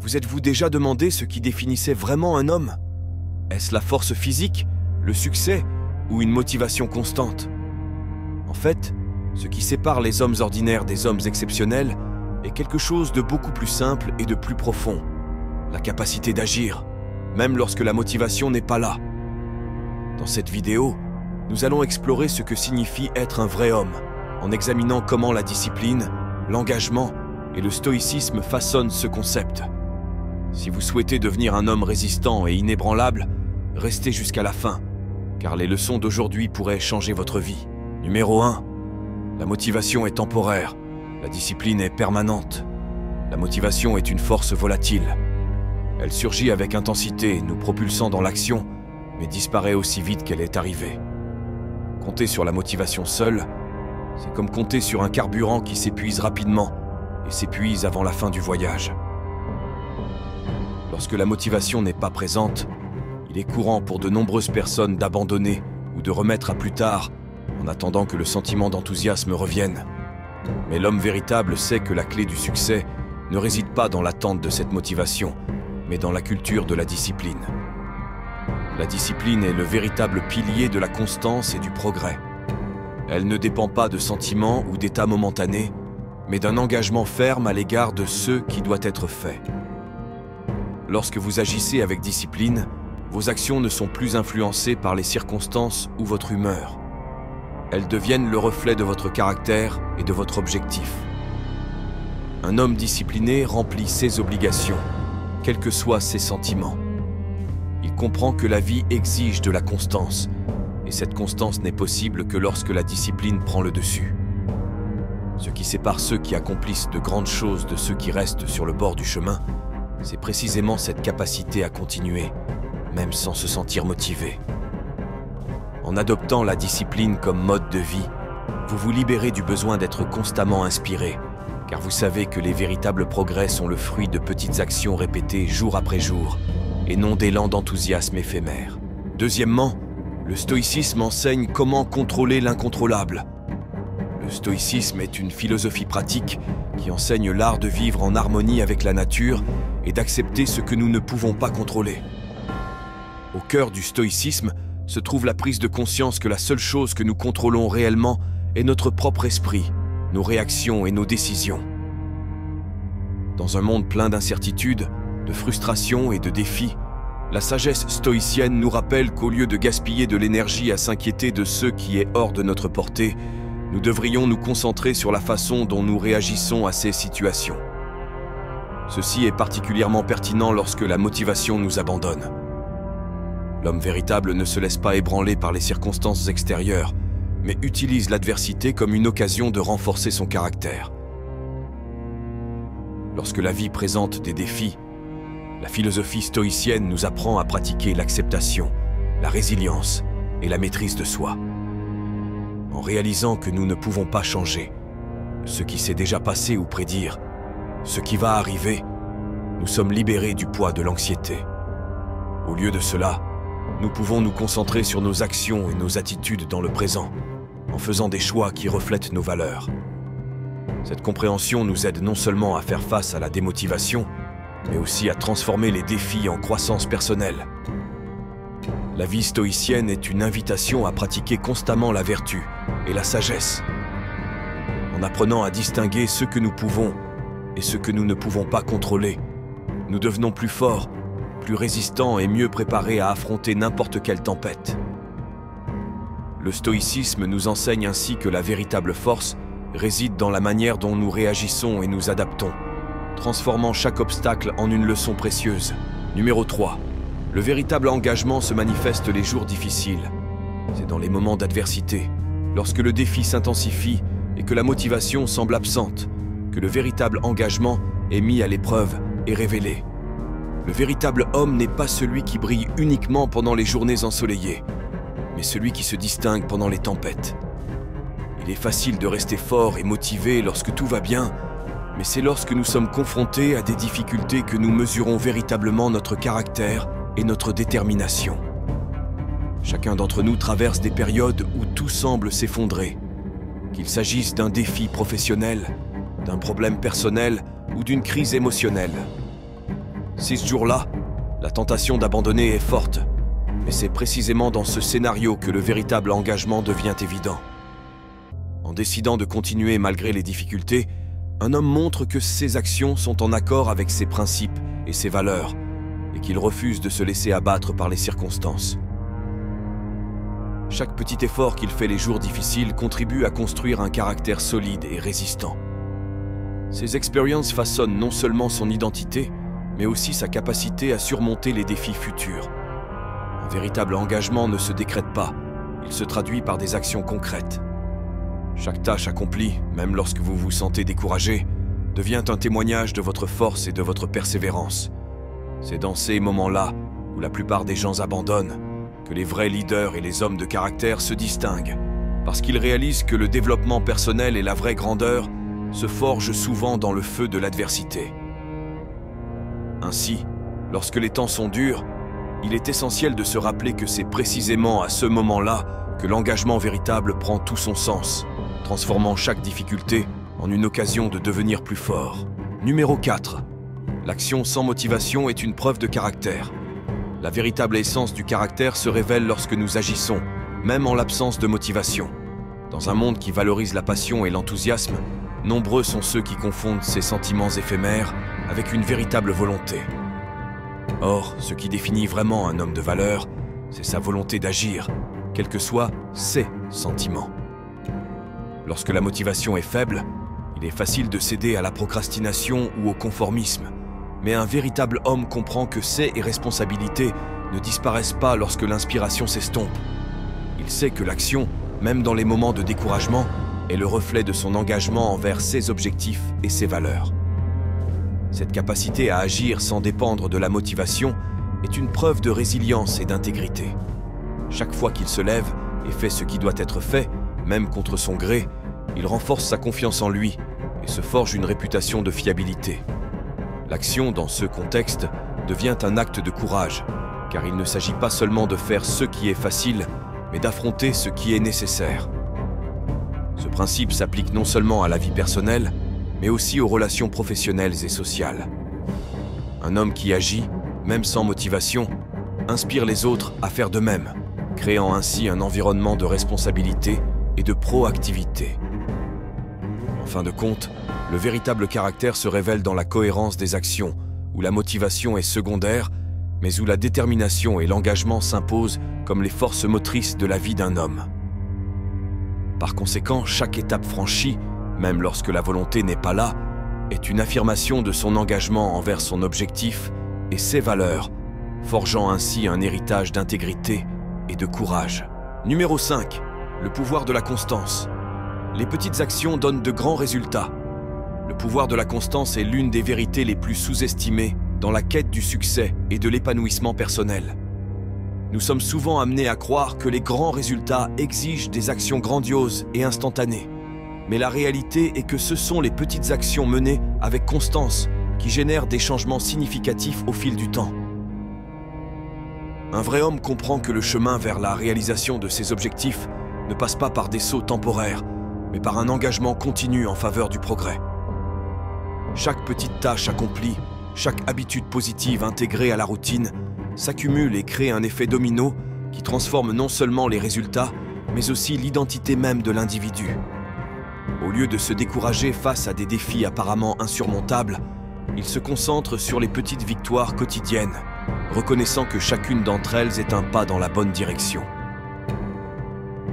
Vous êtes-vous déjà demandé ce qui définissait vraiment un homme? Est-ce la force physique, le succès ou une motivation constante? En fait, ce qui sépare les hommes ordinaires des hommes exceptionnels est quelque chose de beaucoup plus simple et de plus profond. La capacité d'agir, même lorsque la motivation n'est pas là. Dans cette vidéo, nous allons explorer ce que signifie être un vrai homme, en examinant comment la discipline, l'engagement et le stoïcisme façonnent ce concept. Si vous souhaitez devenir un homme résistant et inébranlable, restez jusqu'à la fin, car les leçons d'aujourd'hui pourraient changer votre vie. Numéro 1. La motivation est temporaire, la discipline est permanente. La motivation est une force volatile. Elle surgit avec intensité, nous propulsant dans l'action, mais disparaît aussi vite qu'elle est arrivée. Compter sur la motivation seule, c'est comme compter sur un carburant qui s'épuise rapidement et s'épuise avant la fin du voyage. Lorsque la motivation n'est pas présente, il est courant pour de nombreuses personnes d'abandonner ou de remettre à plus tard en attendant que le sentiment d'enthousiasme revienne. Mais l'homme véritable sait que la clé du succès ne réside pas dans l'attente de cette motivation, mais dans la culture de la discipline. La discipline est le véritable pilier de la constance et du progrès. Elle ne dépend pas de sentiments ou d'états momentanés, mais d'un engagement ferme à l'égard de ce qui doit être fait. Lorsque vous agissez avec discipline, vos actions ne sont plus influencées par les circonstances ou votre humeur. Elles deviennent le reflet de votre caractère et de votre objectif. Un homme discipliné remplit ses obligations, quels que soient ses sentiments. Il comprend que la vie exige de la constance, et cette constance n'est possible que lorsque la discipline prend le dessus. Ce qui sépare ceux qui accomplissent de grandes choses de ceux qui restent sur le bord du chemin, c'est précisément cette capacité à continuer, même sans se sentir motivé. En adoptant la discipline comme mode de vie, vous vous libérez du besoin d'être constamment inspiré, car vous savez que les véritables progrès sont le fruit de petites actions répétées jour après jour, et non d'élan d'enthousiasme éphémère. Deuxièmement, le stoïcisme enseigne comment contrôler l'incontrôlable. Le stoïcisme est une philosophie pratique qui enseigne l'art de vivre en harmonie avec la nature et d'accepter ce que nous ne pouvons pas contrôler. Au cœur du stoïcisme se trouve la prise de conscience que la seule chose que nous contrôlons réellement est notre propre esprit, nos réactions et nos décisions. Dans un monde plein d'incertitudes, de frustrations et de défis, la sagesse stoïcienne nous rappelle qu'au lieu de gaspiller de l'énergie à s'inquiéter de ce qui est hors de notre portée, nous devrions nous concentrer sur la façon dont nous réagissons à ces situations. Ceci est particulièrement pertinent lorsque la motivation nous abandonne. L'homme véritable ne se laisse pas ébranler par les circonstances extérieures, mais utilise l'adversité comme une occasion de renforcer son caractère. Lorsque la vie présente des défis, la philosophie stoïcienne nous apprend à pratiquer l'acceptation, la résilience et la maîtrise de soi. En réalisant que nous ne pouvons pas changer ce qui s'est déjà passé ou prédire ce qui va arriver, nous sommes libérés du poids de l'anxiété. Au lieu de cela, nous pouvons nous concentrer sur nos actions et nos attitudes dans le présent, en faisant des choix qui reflètent nos valeurs. Cette compréhension nous aide non seulement à faire face à la démotivation, mais aussi à transformer les défis en croissance personnelle. La vie stoïcienne est une invitation à pratiquer constamment la vertu et la sagesse. En apprenant à distinguer ce que nous pouvons et ce que nous ne pouvons pas contrôler, nous devenons plus forts, plus résistants et mieux préparés à affronter n'importe quelle tempête. Le stoïcisme nous enseigne ainsi que la véritable force réside dans la manière dont nous réagissons et nous adaptons, transformant chaque obstacle en une leçon précieuse. Numéro 3. Le véritable engagement se manifeste les jours difficiles. C'est dans les moments d'adversité, lorsque le défi s'intensifie et que la motivation semble absente, que le véritable engagement est mis à l'épreuve et révélé. Le véritable homme n'est pas celui qui brille uniquement pendant les journées ensoleillées, mais celui qui se distingue pendant les tempêtes. Il est facile de rester fort et motivé lorsque tout va bien, mais c'est lorsque nous sommes confrontés à des difficultés que nous mesurons véritablement notre caractère et notre détermination. Chacun d'entre nous traverse des périodes où tout semble s'effondrer, qu'il s'agisse d'un défi professionnel, d'un problème personnel ou d'une crise émotionnelle. Si ce jour-là, la tentation d'abandonner est forte, mais c'est précisément dans ce scénario que le véritable engagement devient évident. En décidant de continuer malgré les difficultés, un homme montre que ses actions sont en accord avec ses principes et ses valeurs, et qu'il refuse de se laisser abattre par les circonstances. Chaque petit effort qu'il fait les jours difficiles contribue à construire un caractère solide et résistant. Ces expériences façonnent non seulement son identité, mais aussi sa capacité à surmonter les défis futurs. Un véritable engagement ne se décrète pas, il se traduit par des actions concrètes. Chaque tâche accomplie, même lorsque vous vous sentez découragé, devient un témoignage de votre force et de votre persévérance. C'est dans ces moments-là, où la plupart des gens abandonnent, que les vrais leaders et les hommes de caractère se distinguent, parce qu'ils réalisent que le développement personnel et la vraie grandeur se forgent souvent dans le feu de l'adversité. Ainsi, lorsque les temps sont durs, il est essentiel de se rappeler que c'est précisément à ce moment-là que l'engagement véritable prend tout son sens, transformant chaque difficulté en une occasion de devenir plus fort. Numéro 4. L'action sans motivation est une preuve de caractère. La véritable essence du caractère se révèle lorsque nous agissons, même en l'absence de motivation. Dans un monde qui valorise la passion et l'enthousiasme, nombreux sont ceux qui confondent ces sentiments éphémères avec une véritable volonté. Or, ce qui définit vraiment un homme de valeur, c'est sa volonté d'agir, quels que soient ses sentiments. Lorsque la motivation est faible, il est facile de céder à la procrastination ou au conformisme. Mais un véritable homme comprend que ses responsabilités ne disparaissent pas lorsque l'inspiration s'estompe. Il sait que l'action, même dans les moments de découragement, est le reflet de son engagement envers ses objectifs et ses valeurs. Cette capacité à agir sans dépendre de la motivation est une preuve de résilience et d'intégrité. Chaque fois qu'il se lève et fait ce qui doit être fait, même contre son gré, il renforce sa confiance en lui et se forge une réputation de fiabilité. L'action, dans ce contexte, devient un acte de courage, car il ne s'agit pas seulement de faire ce qui est facile, mais d'affronter ce qui est nécessaire. Ce principe s'applique non seulement à la vie personnelle, mais aussi aux relations professionnelles et sociales. Un homme qui agit, même sans motivation, inspire les autres à faire de même, créant ainsi un environnement de responsabilité et de proactivité. En fin de compte, le véritable caractère se révèle dans la cohérence des actions, où la motivation est secondaire, mais où la détermination et l'engagement s'imposent comme les forces motrices de la vie d'un homme. Par conséquent, chaque étape franchie, même lorsque la volonté n'est pas là, est une affirmation de son engagement envers son objectif et ses valeurs, forgeant ainsi un héritage d'intégrité et de courage. Numéro 5. Le pouvoir de la constance. Les petites actions donnent de grands résultats. Le pouvoir de la constance est l'une des vérités les plus sous-estimées dans la quête du succès et de l'épanouissement personnel. Nous sommes souvent amenés à croire que les grands résultats exigent des actions grandioses et instantanées. Mais la réalité est que ce sont les petites actions menées avec constance qui génèrent des changements significatifs au fil du temps. Un vrai homme comprend que le chemin vers la réalisation de ses objectifs ne passe pas par des sauts temporaires, mais par un engagement continu en faveur du progrès. Chaque petite tâche accomplie, chaque habitude positive intégrée à la routine, s'accumule et crée un effet domino qui transforme non seulement les résultats, mais aussi l'identité même de l'individu. Au lieu de se décourager face à des défis apparemment insurmontables, il se concentre sur les petites victoires quotidiennes, reconnaissant que chacune d'entre elles est un pas dans la bonne direction.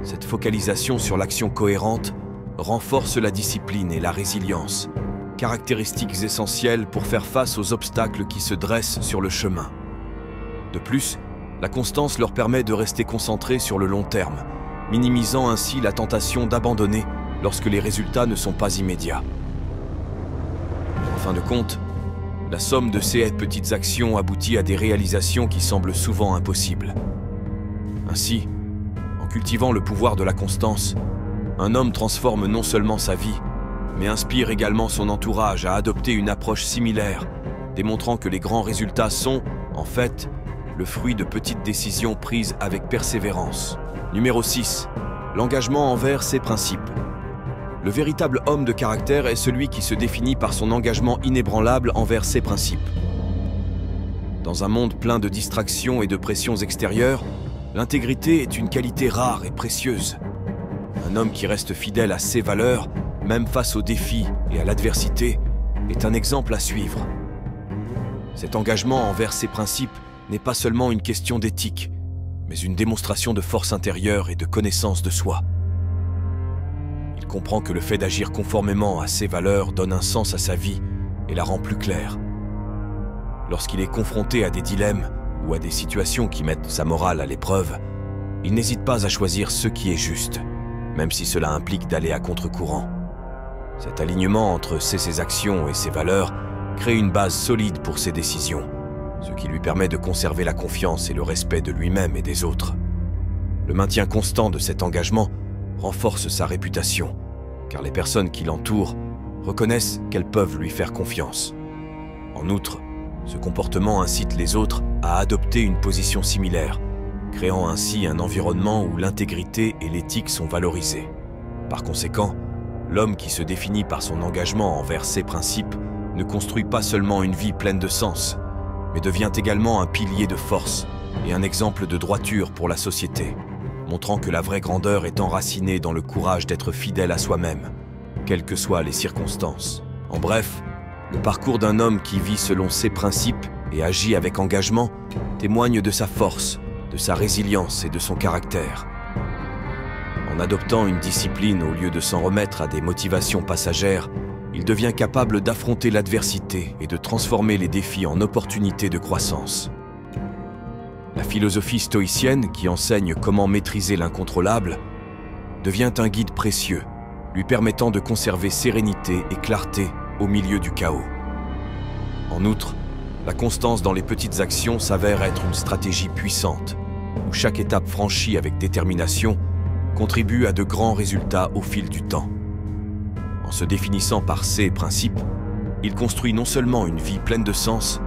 Cette focalisation sur l'action cohérente renforce la discipline et la résilience, caractéristiques essentielles pour faire face aux obstacles qui se dressent sur le chemin. De plus, la constance leur permet de rester concentrés sur le long terme, minimisant ainsi la tentation d'abandonner lorsque les résultats ne sont pas immédiats. En fin de compte, la somme de ces petites actions aboutit à des réalisations qui semblent souvent impossibles. Ainsi, en cultivant le pouvoir de la constance, un homme transforme non seulement sa vie, mais inspire également son entourage à adopter une approche similaire, démontrant que les grands résultats sont, en fait, le fruit de petites décisions prises avec persévérance. Numéro 6. L'engagement envers ses principes. Le véritable homme de caractère est celui qui se définit par son engagement inébranlable envers ses principes. Dans un monde plein de distractions et de pressions extérieures, l'intégrité est une qualité rare et précieuse. Un homme qui reste fidèle à ses valeurs, même face aux défis et à l'adversité, est un exemple à suivre. Cet engagement envers ses principes n'est pas seulement une question d'éthique, mais une démonstration de force intérieure et de connaissance de soi. Il comprend que le fait d'agir conformément à ses valeurs donne un sens à sa vie et la rend plus claire. Lorsqu'il est confronté à des dilemmes ou à des situations qui mettent sa morale à l'épreuve, il n'hésite pas à choisir ce qui est juste, même si cela implique d'aller à contre-courant. Cet alignement entre ses actions et ses valeurs crée une base solide pour ses décisions, ce qui lui permet de conserver la confiance et le respect de lui-même et des autres. Le maintien constant de cet engagement renforce sa réputation, car les personnes qui l'entourent reconnaissent qu'elles peuvent lui faire confiance. En outre, ce comportement incite les autres à adopter une position similaire, créant ainsi un environnement où l'intégrité et l'éthique sont valorisées. Par conséquent, l'homme qui se définit par son engagement envers ses principes ne construit pas seulement une vie pleine de sens, mais devient également un pilier de force et un exemple de droiture pour la société, montrant que la vraie grandeur est enracinée dans le courage d'être fidèle à soi-même, quelles que soient les circonstances. En bref, le parcours d'un homme qui vit selon ses principes et agit avec engagement témoigne de sa force, de sa résilience et de son caractère. En adoptant une discipline au lieu de s'en remettre à des motivations passagères, il devient capable d'affronter l'adversité et de transformer les défis en opportunités de croissance. La philosophie stoïcienne, qui enseigne comment maîtriser l'incontrôlable, devient un guide précieux, lui permettant de conserver sérénité et clarté au milieu du chaos. En outre, la constance dans les petites actions s'avère être une stratégie puissante, où chaque étape franchie avec détermination contribue à de grands résultats au fil du temps. En se définissant par ses principes, il construit non seulement une vie pleine de sens,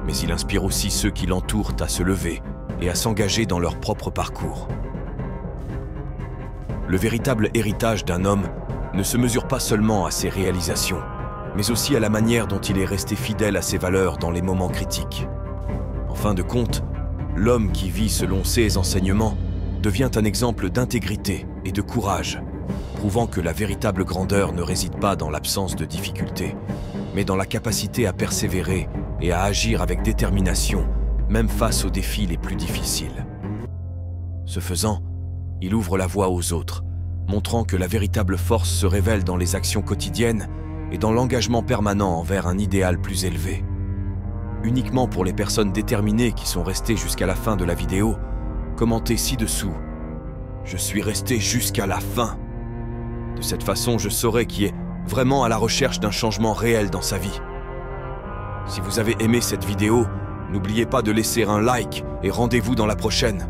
mais il inspire aussi ceux qui l'entourent à se lever et à s'engager dans leur propre parcours. Le véritable héritage d'un homme ne se mesure pas seulement à ses réalisations, mais aussi à la manière dont il est resté fidèle à ses valeurs dans les moments critiques. En fin de compte, l'homme qui vit selon ses enseignements devient un exemple d'intégrité et de courage, prouvant que la véritable grandeur ne réside pas dans l'absence de difficultés, mais dans la capacité à persévérer et à agir avec détermination, même face aux défis les plus difficiles. Ce faisant, il ouvre la voie aux autres, montrant que la véritable force se révèle dans les actions quotidiennes et dans l'engagement permanent envers un idéal plus élevé. Uniquement pour les personnes déterminées qui sont restées jusqu'à la fin de la vidéo, commentez ci-dessous « Je suis resté jusqu'à la fin ». De cette façon, je saurai qui est vraiment à la recherche d'un changement réel dans sa vie. Si vous avez aimé cette vidéo, n'oubliez pas de laisser un like et rendez-vous dans la prochaine.